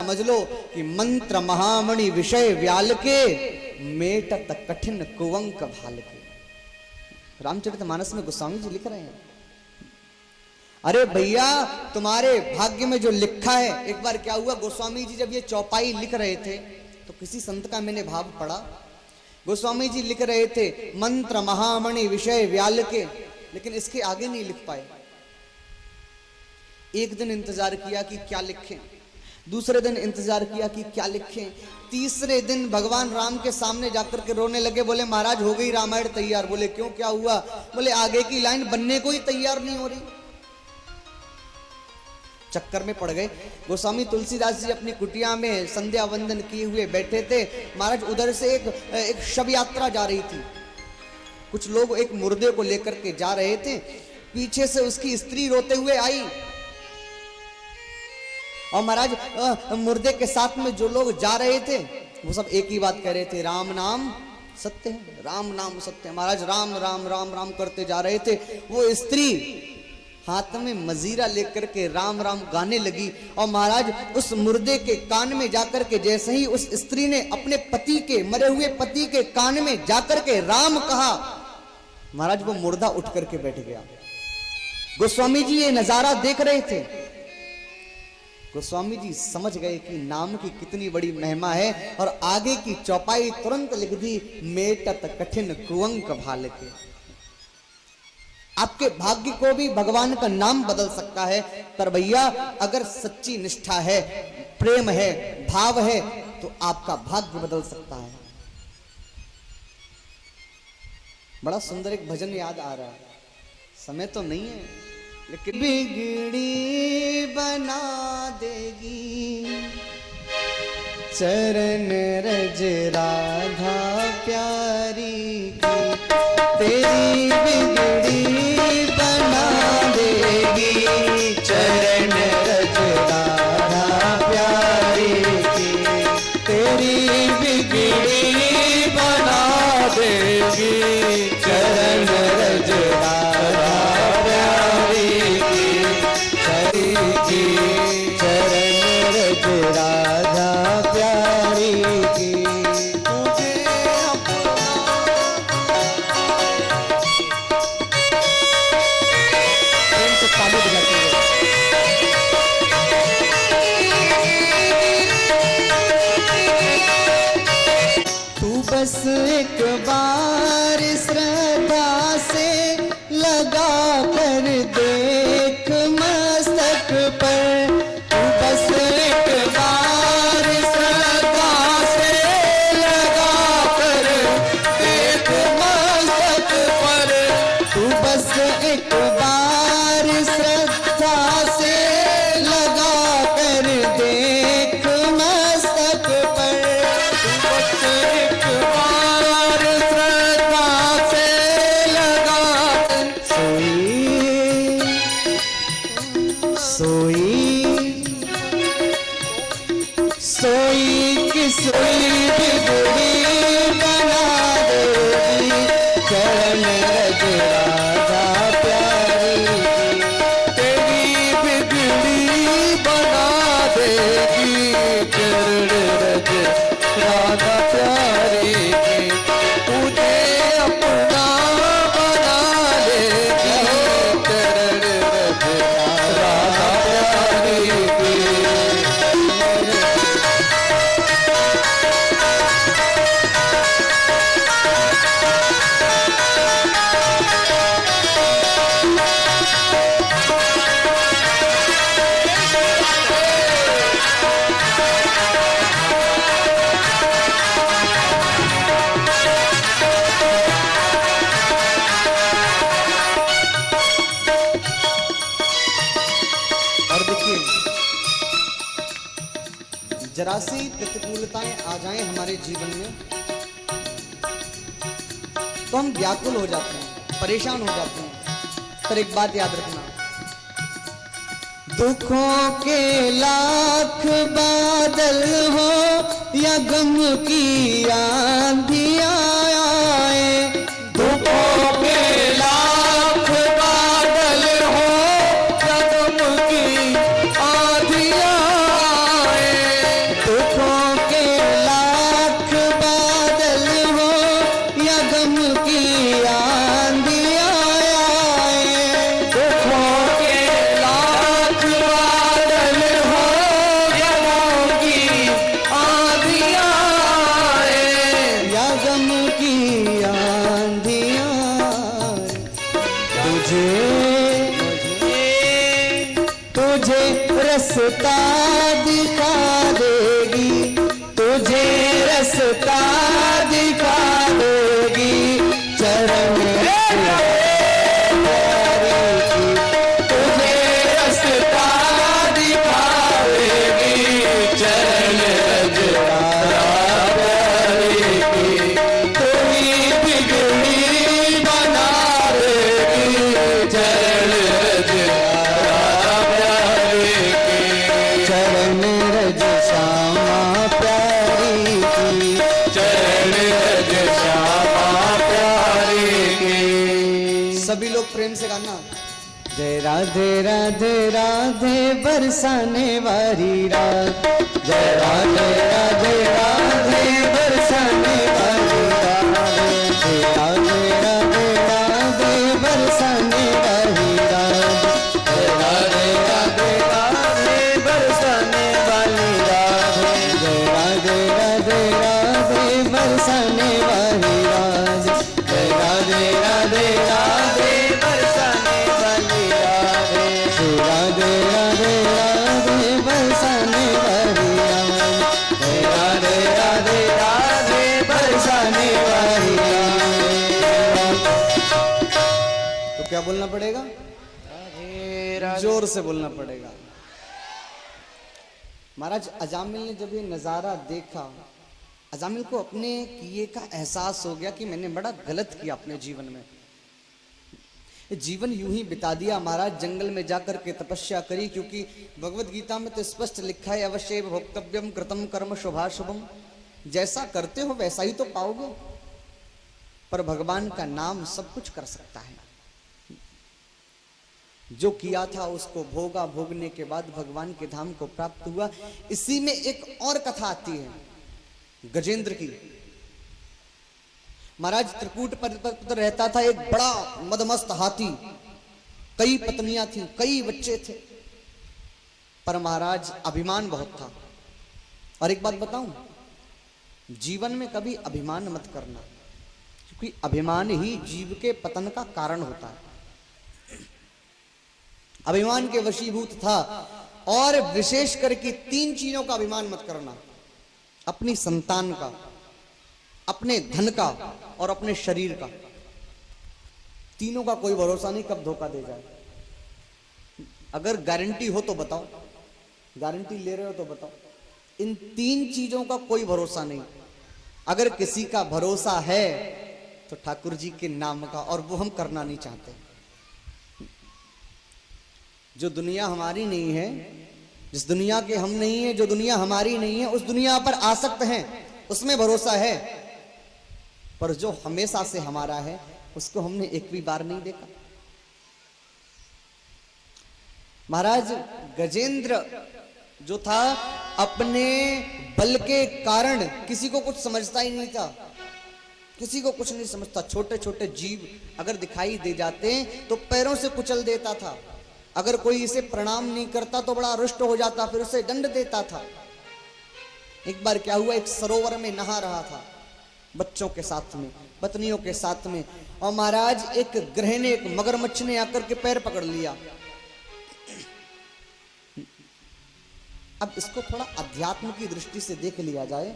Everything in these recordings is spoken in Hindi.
समझ लो कि मंत्र महामणि विषय व्याल के, मेटत कठिन कुवंक भाल के। रामचरितमानस में गोस्वामी जी लिख रहे हैं, अरे भैया तुम्हारे भाग्य में जो लिखा है। एक बार क्या हुआ, गोस्वामी जी जब ये चौपाई लिख रहे थे तो किसी संत का मैंने भाव पढ़ा। गोस्वामी जी लिख रहे थे मंत्र महामणि विषय व्याल के, लेकिन इसके आगे नहीं लिख पाए। एक दिन इंतजार किया कि क्या लिखें, दूसरे दिन इंतजार किया कि क्या लिखें, तीसरे दिन भगवान राम के सामने जाकर के रोने लगे। बोले महाराज हो गई रामायण तैयार। बोले क्यों, क्या हुआ? बोले आगे की लाइन बनने को ही तैयार नहीं हो रही। चक्कर में पड़ गए। गोस्वामी तुलसीदास जी अपनी कुटिया में संध्या वंदन किए हुए बैठे थे। महाराज उधर से एक शव यात्रा जा रही थी। कुछ लोग एक मुर्दे को लेकर के जा रहे थे, पीछे से उसकी स्त्री रोते हुए आई। और महाराज मुर्दे के साथ में जो लोग जा रहे थे वो सब एक ही बात कह रहे थे, राम नाम सत्य है, राम नाम सत्य है। महाराज राम राम राम राम करते जा रहे थे। वो स्त्री हाथ में मजीरा लेकर के राम राम गाने लगी। और महाराज उस मुर्दे के कान में जाकर के जैसे ही उस स्त्री ने अपने पति के, मरे हुए पति के कान में जाकर के राम कहा, महाराज वो मुर्दा उठ करके बैठ गया। गोस्वामी जी ये नजारा देख रहे थे। गोस्वामी जी समझ गए कि नाम की कितनी बड़ी महिमा है, और आगे की चौपाई तुरंत लिख दी, मेटत कठिन कुवंक भाल के। आपके भाग्य को भी भगवान का नाम बदल सकता है। पर भैया अगर सच्ची निष्ठा है, प्रेम है, भाव है, तो आपका भाग्य बदल सकता है। बड़ा सुंदर एक भजन याद आ रहा है, समय तो नहीं है लेकिन, बिगड़ी बना देगी चरण रज राधा प्यारी की, तेरी बिगड़ी बना देगी चरण रज राधा प्यारी की, तेरी बिगड़ी बना देगी चरण रज राधा प्यारी की, चरण रज राधा प्यारी की। बस एक बार श्रद्धा से लगा कर देख मस्तक पर, तू बस एक बार श्रद्धा से लगा कर देख मस्तक पर, तू बस एक बार श्रद्धा से लगा कर देख मस्तक पर, तू बस एक बार श्रद्धा से लगा सोई की सोई बिगड़ी बना देगी चरण रज राधा प्यारी की, तेरी बिगड़ी बना देगी चरण रज राधा प्यारी की, तुझे अपना बना देगी चरण रज राधा प्यारी की। जरा सी प्रतिकूलताएं आ जाएं हमारे जीवन में तो हम व्याकुल हो जाते हैं, परेशान हो जाते हैं। पर एक बात याद रखना, दुखों के लाख बादल हो या गम की आंधियां आए, दुखों के लाख बादल हो या गम की आंधियां आए, सभी लोग प्रेम से गाना। जय राधे राधे राधे बरसाने वाली रात, जय राधे राधे राधे बरसाने वाली रात, जय राधे राधे राधे बरसाने वाली रात, जय राधे राधे राधे बरसाने वाली रात, जय राधे राधे राधे बरसाने वाली रात, जय राधे राधे राधे बरसाने वाली रात, राधे राधे राधे बरसाने वाली रात, जय राधे राधे राधे बरसाने वाली रात। तो क्या बोलना पड़ेगा? जोर से बोलना पड़ेगा। महाराज अजामिल ने जब ये नजारा देखा, अजामिल को अपने किए का एहसास हो गया कि मैंने बड़ा गलत किया अपने जीवन में। जीवन यूं ही बिता दिया महाराज, जंगल में जाकर के तपस्या करी, क्योंकि भगवत गीता में तो स्पष्ट लिखा है अवश्य भोक्तव्यम कृतम कर्म शुभाशुभम, जैसा करते हो वैसा ही तो पाओगे। पर भगवान का नाम सब कुछ कर सकता है। जो किया था उसको भोगा, भोगने के बाद भगवान के धाम को प्राप्त हुआ। इसी में एक और कथा आती है गजेंद्र की। महाराज त्रिकूट पर रहता था एक बड़ा मदमस्त हाथी, कई पत्नियां थीं, कई बच्चे थे, पर महाराज अभिमान बहुत था। और एक बात बताऊं, जीवन में कभी अभिमान मत करना, क्योंकि अभिमान ही जीव के पतन का कारण होता है। अभिमान के वशीभूत था, और विशेष करके 3 चीजों का अभिमान मत करना, अपनी संतान का, अपने धन का और अपने शरीर का। तीनों का कोई भरोसा नहीं कब धोखा दे जाए। अगर गारंटी हो तो बताओ, गारंटी ले रहे हो तो बताओ। इन 3 चीजों का कोई भरोसा नहीं। अगर किसी का भरोसा है तो ठाकुर जी के नाम का, और वो हम करना नहीं चाहते। जो दुनिया हमारी नहीं है, जिस दुनिया के हम नहीं है, जो दुनिया हमारी नहीं है, उस दुनिया पर आसक्त हैं, उसमें भरोसा है। पर जो हमेशा से हमारा है उसको हमने एक भी बार नहीं देखा। महाराज गजेंद्र जो था, अपने बल के कारण किसी को कुछ समझता ही नहीं था, किसी को कुछ नहीं समझता। छोटे छोटे जीव अगर दिखाई दे जाते तो पैरों से कुचल देता था। अगर कोई इसे प्रणाम नहीं करता तो बड़ा रुष्ट हो जाता, फिर उसे दंड देता था। एक बार क्या हुआ, एक सरोवर में नहा रहा था बच्चों के साथ में, पत्नियों के साथ में, और महाराज एक ग्रह ने, एक मगरमच्छ ने आकर के पैर पकड़ लिया। अब इसको थोड़ा अध्यात्म की दृष्टि से देख लिया जाए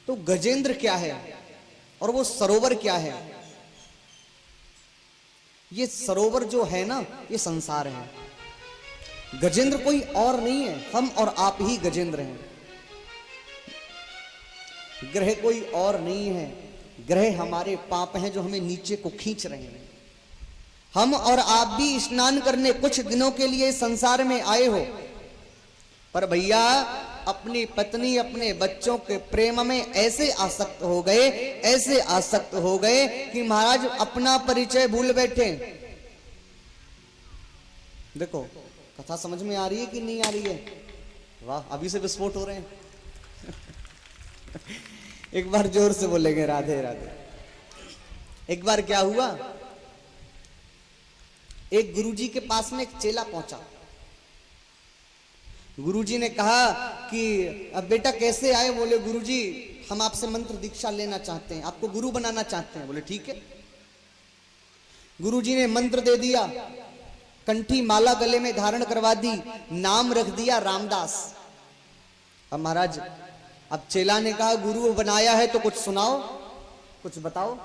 तो गजेंद्र क्या है और वो सरोवर क्या है। ये सरोवर जो है ना, ये संसार है। गजेंद्र कोई और नहीं है, हम और आप ही गजेंद्र हैं। ग्रह कोई और नहीं है, ग्रह हमारे पाप हैं जो हमें नीचे को खींच रहे हैं। हम और आप भी स्नान करने कुछ दिनों के लिए संसार में आए हो, पर भैया अपनी पत्नी, अपने बच्चों के प्रेम में ऐसे आसक्त हो गए, ऐसे आसक्त हो गए कि महाराज अपना परिचय भूल बैठे। देखो कथा समझ में आ रही है कि नहीं आ रही है? वाह, अभी से विस्फोट हो रहे हैं। एक बार जोर से बोलेंगे राधे राधे। एक बार क्या हुआ, एक गुरुजी के पास में एक चेला पहुंचा। गुरुजी ने कहा कि अब बेटा कैसे आए? बोले गुरुजी हम आपसे मंत्र दीक्षा लेना चाहते हैं, आपको गुरु बनाना चाहते हैं। बोले ठीक है। गुरुजी ने मंत्र दे दिया, कंठी माला गले में धारण करवा दी, नाम रख दिया रामदास। अब महाराज, अब चेला ने कहा गुरु बनाया है तो कुछ सुनाओ, कुछ बताओ।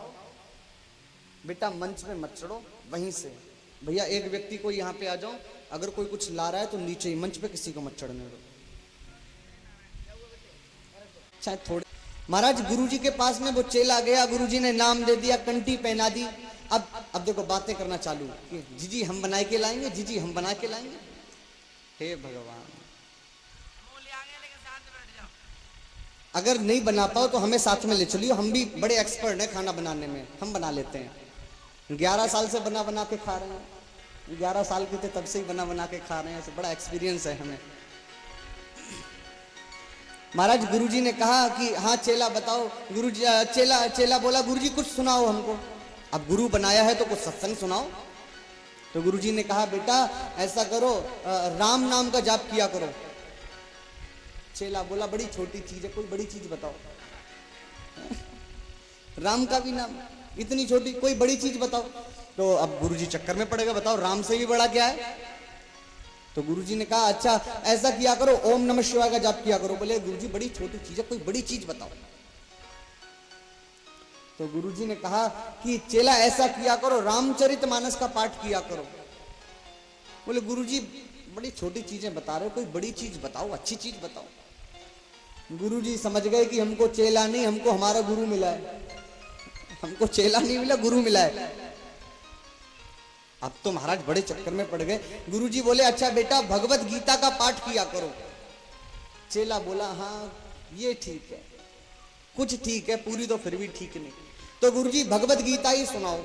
बेटा मंच में मत चढ़ो, वहीं से भैया एक व्यक्ति को यहां पे आ जाओ, अगर कोई कुछ ला रहा है तो नीचे ही, मंच पे किसी को मत चढ़ने दो। चाहे थोड़े। महाराज गुरुजी के पास में वो चेला गया, गुरुजी ने नाम दे दिया, कंठी पहना दी। अब देखो बातें करना चालू कि जीजी हम बना के लाएंगे, जीजी हम बना के लाएंगे। हे भगवान, अगर नहीं बना पाओ तो हमें साथ में ले चलिए, हम भी बड़े एक्सपर्ट हैं खाना बनाने में, हम बना लेते हैं। 11 साल से बना बना के खा रहे हैं, 11 साल के थे तब से ही बना बना के खा रहे हैं, ऐसे बड़ा एक्सपीरियंस है हमें। महाराज गुरुजी ने कहा कि हाँ चेला बताओ। गुरुजी चेला बोला गुरुजी कुछ सुनाओ हमको। अब गुरु बनाया है तो कुछ सत्संग सुनाओ। तो गुरुजी ने कहा बेटा ऐसा करो, राम नाम का जाप किया करो। चेला बोला बड़ी छोटी चीज है, कोई बड़ी चीज बताओ। राम का भी नाम, इतनी छोटी, कोई बड़ी चीज बताओ। तो अब गुरुजी चक्कर में पड़ेगा, बताओ राम से भी बड़ा क्या है। तो गुरुजी ने कहा अच्छा ऐसा किया करो, ओम नमः शिवाय का जाप किया करो। बोले गुरुजी बड़ी छोटी चीज है, कोई बड़ी चीज बताओ। तो गुरुजी ने कहा कि चेला ऐसा किया करो, रामचरितमानस का पाठ किया करो। बोले गुरुजी बड़ी छोटी चीजें बता रहे हो, कोई बड़ी चीज बताओ, अच्छी चीज बताओ। गुरुजी समझ गए कि हमको चेला नहीं, हमको हमारा गुरु मिला है। हमको चेला नहीं मिला, गुरु मिला है। अब तो महाराज बड़े चक्कर में पड़ गए। गुरुजी बोले अच्छा बेटा भगवत गीता का पाठ किया करो। चेला बोला हाँ ये ठीक है, कुछ ठीक है, पूरी तो फिर भी ठीक नहीं। तो गुरुजी भगवत गीता ही सुनाओ।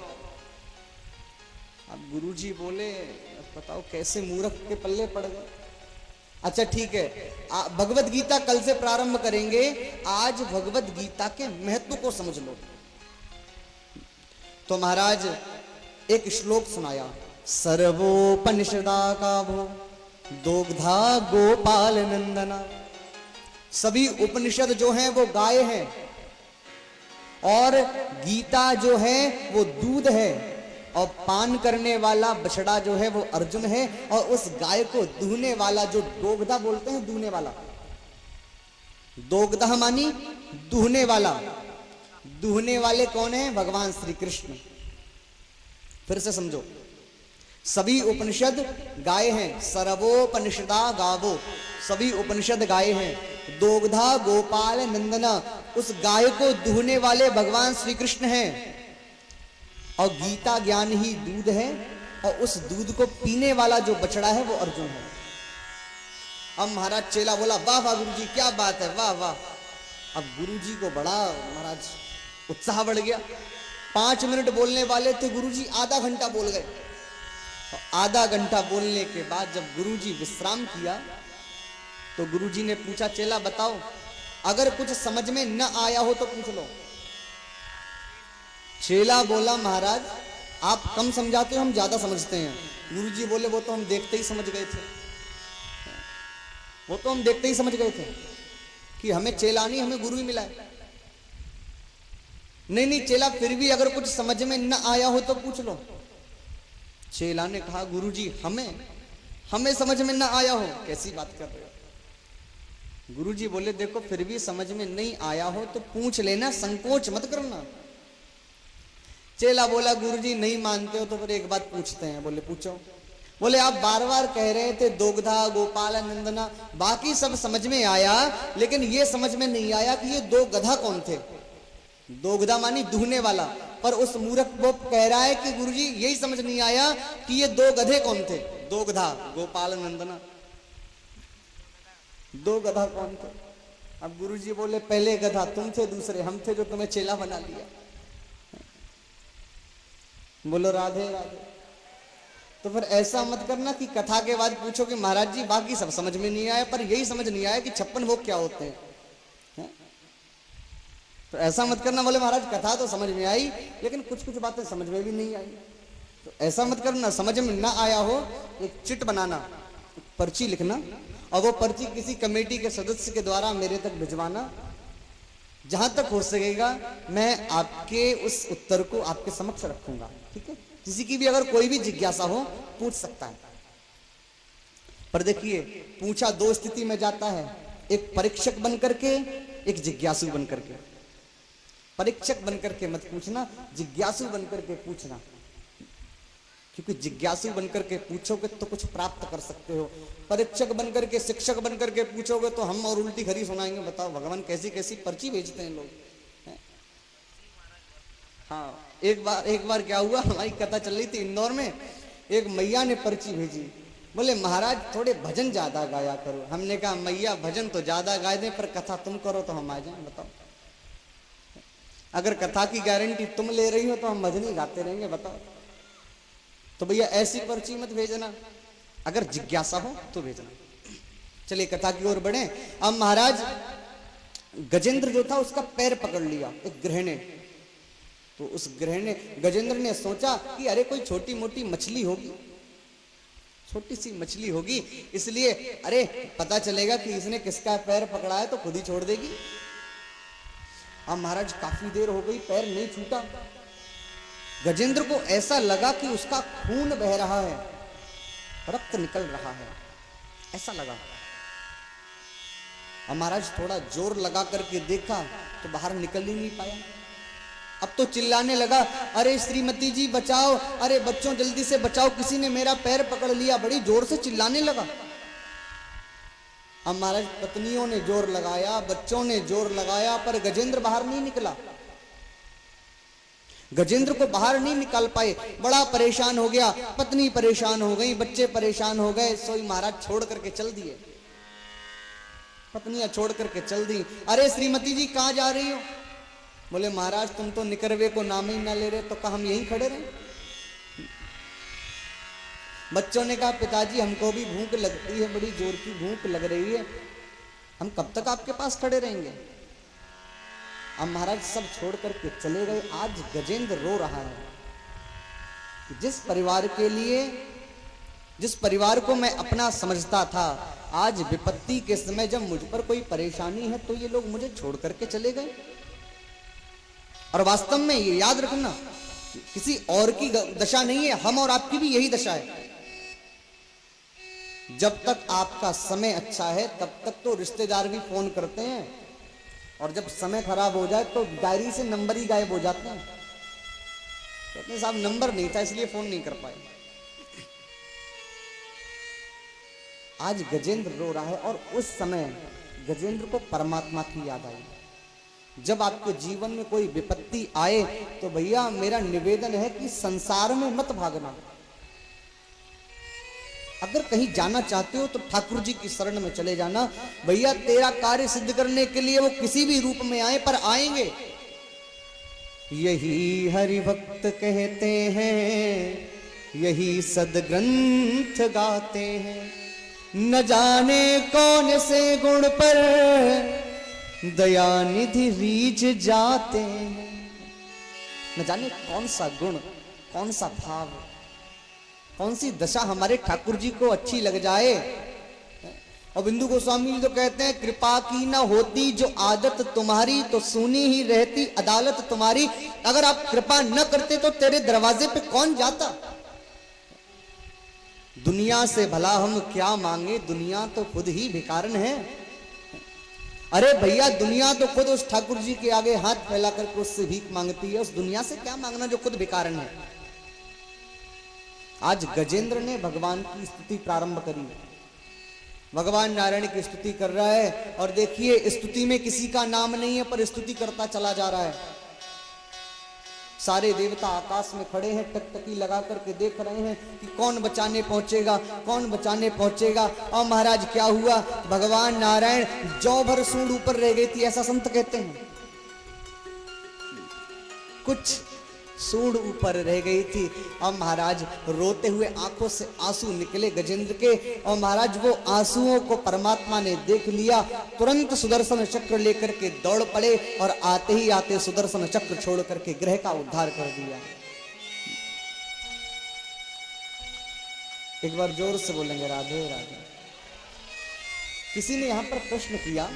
अब गुरुजी बोले बताओ कैसे मूर्ख के पल्ले पड़ गए। अच्छा ठीक है, भगवत गीता कल से प्रारंभ करेंगे, आज भगवत गीता के महत्व को समझ लो। तो महाराज एक श्लोक सुनाया, सर्वोपनिषदा काभो दोग्धा गोपाल नंदना। सभी उपनिषद जो हैं वो गाय हैं और गीता जो है वो दूध है, और पान करने वाला बछड़ा जो है वो अर्जुन है, और उस गाय को दूहने वाला जो दोग्धा बोलते हैं, दूहने वाला, दोग्धा मानी दूहने वाला, दूहने वाले कौन है? भगवान श्री कृष्ण। फिर से समझो, सभी उपनिषद गाय हैं, सर्वोपनिषदा गावो, सभी उपनिषद गाय हैं, दोग्धा गोपाल नंदना, उस गाय को दूहने वाले भगवान श्री कृष्ण हैं, और गीता ज्ञान ही दूध है, और उस दूध को पीने वाला जो बछड़ा है वो अर्जुन है। अब महाराज चेला बोला वाह वाह गुरुजी क्या बात है, वाह वाह। अब गुरुजी को बड़ा महाराज उत्साह बढ़ गया। 5 मिनट बोलने वाले थे गुरुजी, आधा घंटा बोल गए। आधा घंटा बोलने के बाद जब गुरुजी विश्राम किया तो गुरुजी ने पूछा चेला बताओ अगर कुछ समझ में न आया हो तो पूछ लो। चेला बोला महाराज आप कम समझाते हो, हम ज्यादा समझते हैं। गुरुजी बोले वो तो हम देखते ही समझ गए थे, वो तो हम देखते ही समझ गए थे कि हमें चेला नहीं हमें गुरु ही मिला है। नहीं नहीं चेला फिर भी अगर कुछ समझ में न आया हो तो पूछ लो। चेला ने कहा गुरुजी हमें समझ में न आया हो, कैसी बात कर रहे हो। गुरुजी बोले देखो फिर भी समझ में नहीं आया हो तो पूछ लेना, संकोच मत करना। चेला बोला गुरुजी नहीं मानते हो तो फिर एक बात पूछते हैं। बोले पूछो। बोले आप बार बार कह रहे थे दोग्धा गोपाल नंदना, बाकी सब समझ में आया लेकिन ये समझ में नहीं आया कि ये दो गधा कौन थे। दोग्धा मानी दूहने वाला, पर उस मूर्ख वो कह रहा है कि गुरुजी यही समझ नहीं आया कि ये दो गधे कौन थे, दोग्धा गोपाल नंदना, दो गधा कौन थे। अब गुरुजी बोले पहले गधा तुम थे, दूसरे हम थे जो तुम्हें चेला बना लिया। बोलो राधे राधे। तो फिर ऐसा मत करना कि कथा के बाद पूछो कि महाराज जी बाकी सब समझ में नहीं आया पर यही समझ नहीं आया कि 56 भोग क्या होते हैं। तो ऐसा मत करना। बोले महाराज कथा तो समझ में आई लेकिन कुछ कुछ बातें समझ में भी नहीं आई। तो ऐसा मत करना, समझ में ना आया हो एक चिट बनाना, एक पर्ची लिखना, और वो पर्ची किसी कमेटी के सदस्य के द्वारा मेरे तक भिजवाना। जहां तक हो सकेगा मैं आपके उस उत्तर को आपके समक्ष रखूंगा, ठीक है। किसी की भी अगर कोई भी जिज्ञासा हो पूछ सकता है। पर देखिए पूछा दो स्थिति में जाता है, एक परीक्षक बन करके, एक जिज्ञासु बन करके। परीक्षक बन करके मत पूछना, जिज्ञासु बन करके पूछना, क्योंकि जिज्ञासु बन करके पूछोगे तो कुछ प्राप्त कर सकते हो। परीक्षक बन करके, शिक्षक बन करके पूछोगे तो हम और उल्टी खरी सुनाएंगे। बताओ भगवान कैसी कैसी पर्ची भेजते हैं लोग। हाँ एक बार क्या हुआ, हमारी कथा चल रही थी इंदौर में, एक मैया ने पर्ची भेजी। बोले महाराज थोड़े भजन ज्यादा गाया करो। हमने कहा मैया भजन तो ज्यादा गाए दें पर कथा तुम करो तो हम आ जाएं। बताओ अगर कथा की गारंटी तुम ले रही हो तो हम भजन ही गाते रहेंगे, बताओ। तो भैया ऐसी पर्ची मत भेजना, अगर जिज्ञासा हो तो भेजना। चलिए कथा की ओर बढ़े। अब महाराज गजेंद्र जो था उसका पैर पकड़ लिया एक ग्रह ने। तो उस ग्रह ने, गजेंद्र ने सोचा कि अरे कोई छोटी मोटी मछली होगी, छोटी सी मछली होगी, इसलिए अरे पता चलेगा कि इसने किसका पैर पकड़ा है तो खुद ही छोड़ देगी। अब महाराज काफी देर हो गई, पैर नहीं छूटा। गजेंद्र को ऐसा लगा कि उसका खून बह रहा है, रक्त निकल रहा है, ऐसा लगा। अब महाराज थोड़ा जोर लगा करके देखा तो बाहर निकल ही नहीं पाया। अब तो चिल्लाने लगा, अरे श्रीमती जी बचाओ, अरे बच्चों जल्दी से बचाओ, किसी ने मेरा पैर पकड़ लिया। बड़ी जोर से चिल्लाने लगा। अब महाराज पत्नियों ने जोर लगाया, बच्चों ने जोर लगाया, पर गजेंद्र बाहर नहीं निकला। गजेंद्र को बाहर नहीं निकाल पाए, बड़ा परेशान हो गया। पत्नी परेशान हो गई, बच्चे परेशान हो गए, सोई महाराज छोड़ करके चल दिए। पत्नियां छोड़ करके चल दी। अरे श्रीमती जी कहां जा रही हो? बोले महाराज तुम तो निकरवे को नाम ही ना ले रहे, तो कहा हम यहीं खड़े रहे। बच्चों ने कहा पिताजी हमको भी भूख लगती है, बड़ी जोर की भूख लग रही है, हम कब तक आपके पास खड़े रहेंगे। अब महाराज सब छोड़ करके चले गए। आज गजेंद्र रो रहा है। जिस परिवार के लिए, जिस परिवार को मैं अपना समझता था, आज विपत्ति के समय जब मुझ पर कोई परेशानी है तो ये लोग मुझे छोड़ करके चले गए। और वास्तव में ये याद रखना, किसी और की दशा नहीं है, हम और आपकी भी यही दशा है। जब तक आपका समय अच्छा है तब तक तो रिश्तेदार भी फोन करते हैं, और जब समय खराब हो जाए तो डायरी से नंबर ही गायब हो जाते हैं। तो अपने साहब नंबर नहीं था इसलिए फोन नहीं कर पाए। आज गजेंद्र रो रहा है, और उस समय गजेंद्र को परमात्मा की याद आई। जब आपके जीवन में कोई विपत्ति आए तो भैया मेरा निवेदन है कि संसार में मत भागना। अगर कहीं जाना चाहते हो तो ठाकुर जी की शरण में चले जाना। भैया तेरा कार्य सिद्ध करने के लिए वो किसी भी रूप में आए, पर आएंगे। यही हरि भक्त कहते हैं, यही सदग्रंथ गाते हैं, न जाने कौन से गुण पर दयानिधि रीझ जाते हैं। न जाने कौन सा गुण, कौन सा भाव, कौन सी दशा हमारे ठाकुर जी को अच्छी लग जाए। और बिंदु गोस्वामी जी तो कहते हैं, कृपा की ना होती जो आदत तुम्हारी, तो सुनी ही रहती अदालत तुम्हारी। अगर आप कृपा न करते तो तेरे दरवाजे पे कौन जाता। दुनिया से भला हम क्या मांगे, दुनिया तो खुद ही भिखारन है। अरे भैया दुनिया तो खुद उस ठाकुर जी के आगे हाथ फैला करके उससे भीख मांगती है, उस दुनिया से क्या मांगना जो खुद भिखारन है। आज गजेंद्र ने भगवान की स्तुति प्रारंभ करी, भगवान नारायण की स्तुति कर रहा है। और देखिए स्तुति में किसी का नाम नहीं है, पर स्तुति करता चला जा रहा है। सारे देवता आकाश में खड़े हैं, टकटकी लगा करके देख रहे हैं कि कौन बचाने पहुंचेगा, कौन बचाने पहुंचेगा। और महाराज क्या हुआ, भगवान नारायण जौ भर सूंड ऊपर रह गई थी, ऐसा संत कहते हैं। कुछ सूंड ऊपर रह गई थी। और महाराज रोते हुए आंखों से आंसू निकले गजेंद्र के। और महाराज वो आंसुओं को परमात्मा ने देख लिया, तुरंत सुदर्शन चक्र लेकर के दौड़ पड़े, और आते ही आते सुदर्शन चक्र छोड़ करके ग्रह का उद्धार कर दिया। एक बार जोर से बोलेंगे राधे राधे। किसी ने यहां पर प्रश्न किया,